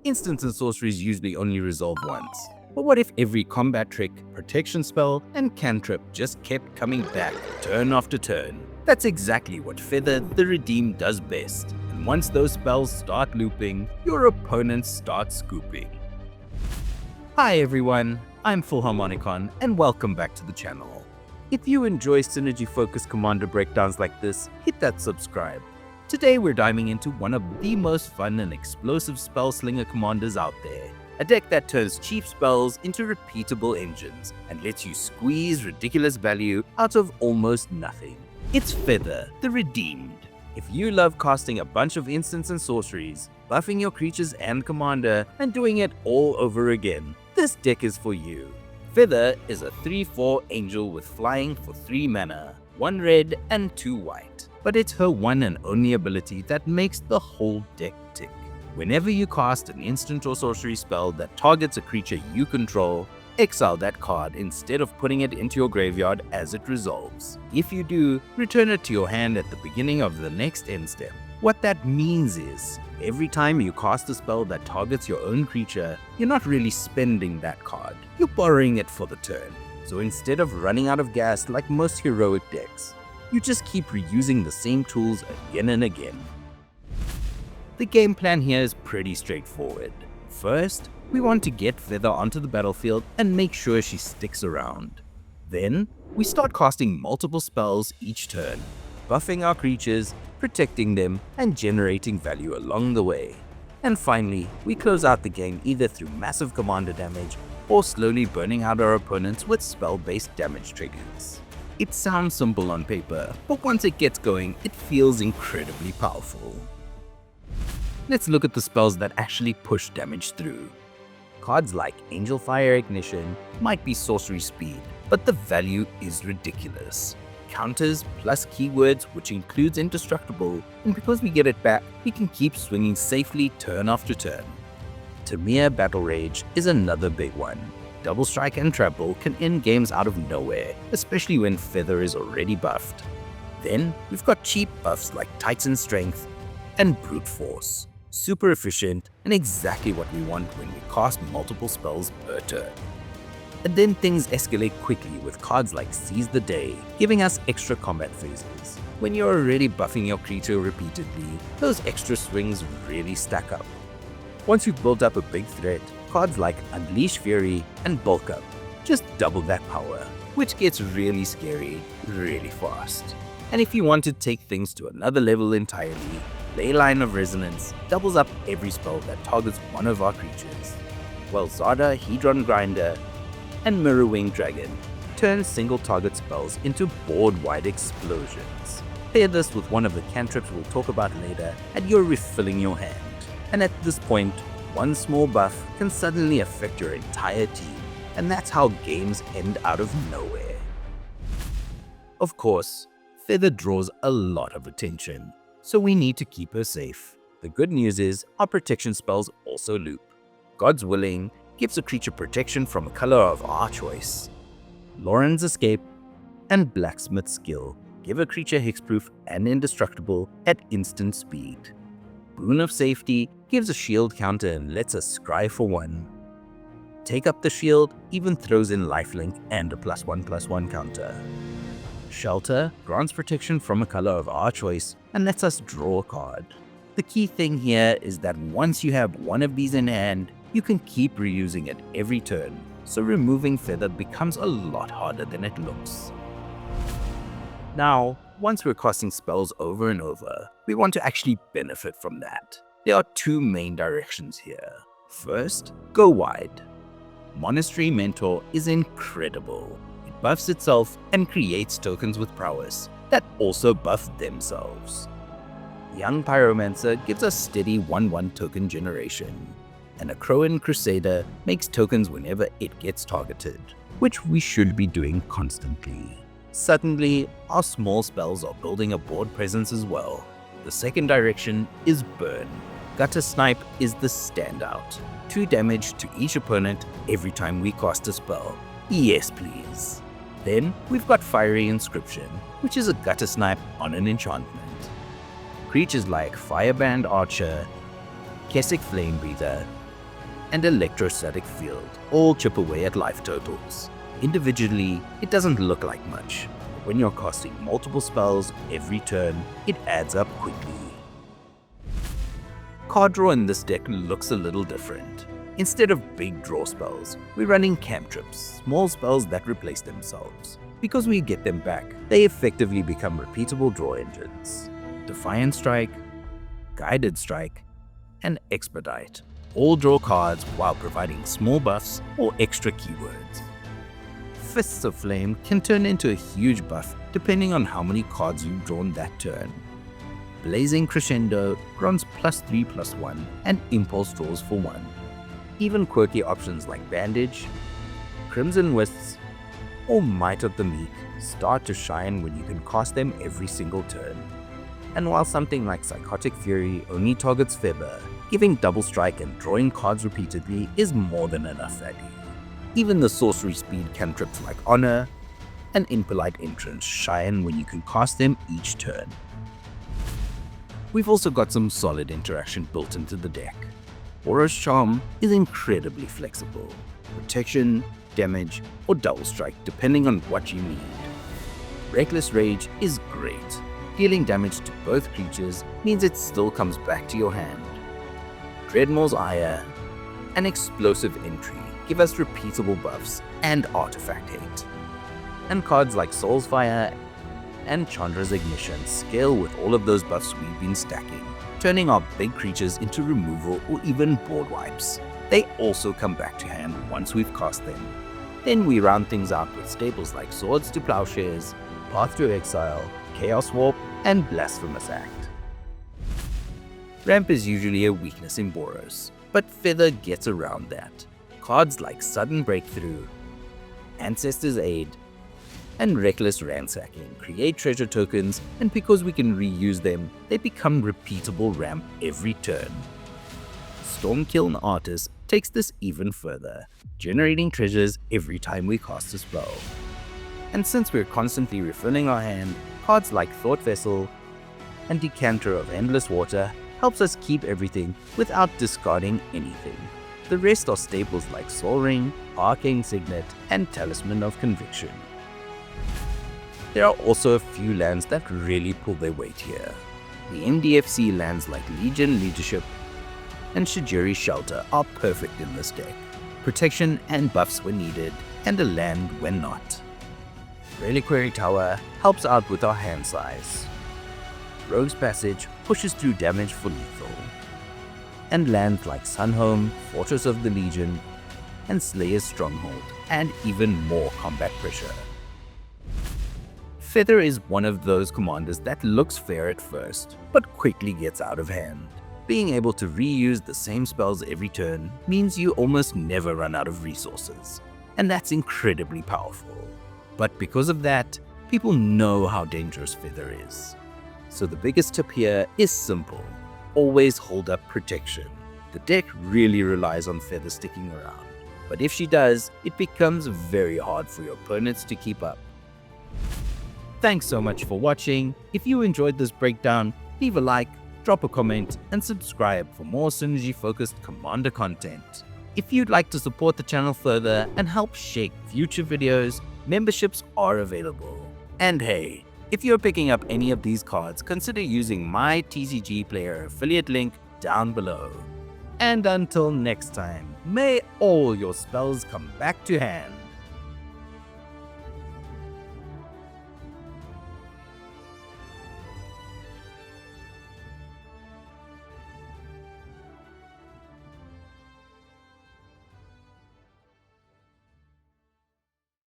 Instants and sorceries usually only resolve once. But what if every combat trick, protection spell, and cantrip just kept coming back turn after turn? That's exactly what Feather the Redeem does best. And once those spells start looping, your opponents start scooping. Hi everyone, I'm Full Harmonicon and welcome back to the channel. If you enjoy synergy-focused commander breakdowns like this, hit that subscribe. Today we're diving into one of the most fun and explosive Spellslinger commanders out there. A deck that turns cheap spells into repeatable engines and lets you squeeze ridiculous value out of almost nothing. It's Feather the Redeemed. If you love casting a bunch of instants and sorceries, buffing your creatures and commander, and doing it all over again, this deck is for you. Feather is a 3/4 angel with flying for 3 mana, 1 red and 2 white. But it's her one and only ability that makes the whole deck tick. Whenever you cast an instant or sorcery spell that targets a creature you control, exile that card instead of putting it into your graveyard as it resolves. If you do, return it to your hand at the beginning of the next end step. What that means is, every time you cast a spell that targets your own creature, you're not really spending that card, you're borrowing it for the turn. So instead of running out of gas like most heroic decks, you just keep reusing the same tools again and again. The game plan here is pretty straightforward. First, we want to get Feather onto the battlefield and make sure she sticks around. Then, we start casting multiple spells each turn, buffing our creatures, protecting them, and generating value along the way. And finally, we close out the game either through massive commander damage or slowly burning out our opponents with spell-based damage triggers. It sounds simple on paper, but once it gets going, it feels incredibly powerful. Let's look at the spells that actually push damage through. Cards like Angel Fire Ignition might be sorcery speed, but the value is ridiculous. Counters plus keywords, which includes indestructible, and because we get it back, we can keep swinging safely turn after turn. Tamir Battle Rage is another big one. Double Strike and Trample can end games out of nowhere, especially when Feather is already buffed. Then we've got cheap buffs like Titan Strength and Brute Force. Super efficient and exactly what we want when we cast multiple spells per turn. And then things escalate quickly with cards like Seize the Day, giving us extra combat phases. When you're already buffing your creature repeatedly, those extra swings really stack up. Once you've built up a big threat, cards like Unleash Fury and Bulk Up just double that power, which gets really scary really fast. And if you want to take things to another level entirely, Leyline of Resonance doubles up every spell that targets one of our creatures, while Zada Hedron Grinder and Mirrorwing Dragon turn single target spells into board-wide explosions. Pair this with one of the cantrips we'll talk about later and you're refilling your hand. And at this point, one small buff can suddenly affect your entire team, and that's how games end out of nowhere. Of course, Feather draws a lot of attention, so we need to keep her safe. The good news is our protection spells also loop. God's Willing gives a creature protection from a color of our choice. Lauren's Escape and Blacksmith's Skill give a creature hexproof and indestructible at instant speed. Boon of Safety gives a shield counter and lets us scry for 1. Take Up the Shield even throws in lifelink and a +1/+1 counter. Shelter grants protection from a color of our choice and lets us draw a card. The key thing here is that once you have one of these in hand, you can keep reusing it every turn, so removing Feather becomes a lot harder than it looks. Now, once we're casting spells over and over, we want to actually benefit from that. There are 2 main directions here. First, go wide. Monastery Mentor is incredible. It buffs itself and creates tokens with prowess that also buff themselves. Young Pyromancer gives us steady 1/1 token generation, and a Crowan Crusader makes tokens whenever it gets targeted, which we should be doing constantly. Suddenly, our small spells are building a board presence as well. The second direction is Burn. Guttersnipe is the standout. 2 damage to each opponent every time we cast a spell. Yes please. Then we've got Fiery Inscription, which is a Guttersnipe on an enchantment. Creatures like Fireband Archer, Kessig Flamebreather, and electrostatic field all chip away at life totals. Individually, it doesn't look like much, but when you're casting multiple spells every turn, it adds up quickly. Card draw in this deck looks a little different. Instead of big draw spells, we're running cantrips, small spells that replace themselves. Because we get them back, they effectively become repeatable draw engines. Defiant Strike, Guided Strike, and Expedite all draw cards while providing small buffs or extra keywords. Fists of Flame can turn into a huge buff depending on how many cards you've drawn that turn. Blazing Crescendo grants +3/+1 and impulse draws for 1. Even quirky options like Bandage, Crimson Wisps, or Might of the Meek start to shine when you can cast them every single turn. And while something like Psychotic Fury only targets Feather, giving double strike and drawing cards repeatedly is more than enough value. Even the sorcery speed cantrips like Honor and Impolite Entrance shine when you can cast them each turn. We've also got some solid interaction built into the deck. Boros Charm is incredibly flexible. Protection, damage, or double strike depending on what you need. Reckless Rage is great. Dealing damage to both creatures means it still comes back to your hand. Dreadmaul's Ire and Explosive Entry give us repeatable buffs and artifact hate. And cards like Soul's Fire and Chandra's Ignition scale with all of those buffs we've been stacking, turning our big creatures into removal or even board wipes. They also come back to hand once we've cast them. Then we round things out with staples like Swords to Plowshares, Path to Exile, Chaos Warp, and Blasphemous Act. Ramp is usually a weakness in Boros, but Feather gets around that. Cards like Sudden Breakthrough, Ancestor's Aid, and Reckless Ransacking create treasure tokens, and because we can reuse them, they become repeatable ramp every turn. Stormkiln Artist takes this even further, generating treasures every time we cast a spell. And since we're constantly refilling our hand, cards like Thought Vessel and Decanter of Endless Water helps us keep everything without discarding anything. The rest are staples like Sol Ring, Arcane Signet, and Talisman of Conviction. There are also a few lands that really pull their weight here. The MDFC lands like Legion Leadership and Shijiri Shelter are perfect in this deck. Protection and buffs when needed, and a land when not. Reliquary Tower helps out with our hand size. Rogue's Passage pushes through damage for lethal. And lands like Sunhome, Fortress of the Legion, and Slayer's Stronghold add even more combat pressure. Feather is one of those commanders that looks fair at first, but quickly gets out of hand. Being able to reuse the same spells every turn means you almost never run out of resources, and that's incredibly powerful. But because of that, people know how dangerous Feather is. So the biggest tip here is simple. Always hold up protection. The deck really relies on Feather sticking around, but if she does, it becomes very hard for your opponents to keep up. Thanks so much for watching. If you enjoyed this breakdown, leave a like, drop a comment, and subscribe for more synergy-focused Commander content. If you'd like to support the channel further and help shape future videos, memberships are available. And hey, if you're picking up any of these cards, consider using my TCG Player affiliate link down below. And until next time, may all your spells come back to hand.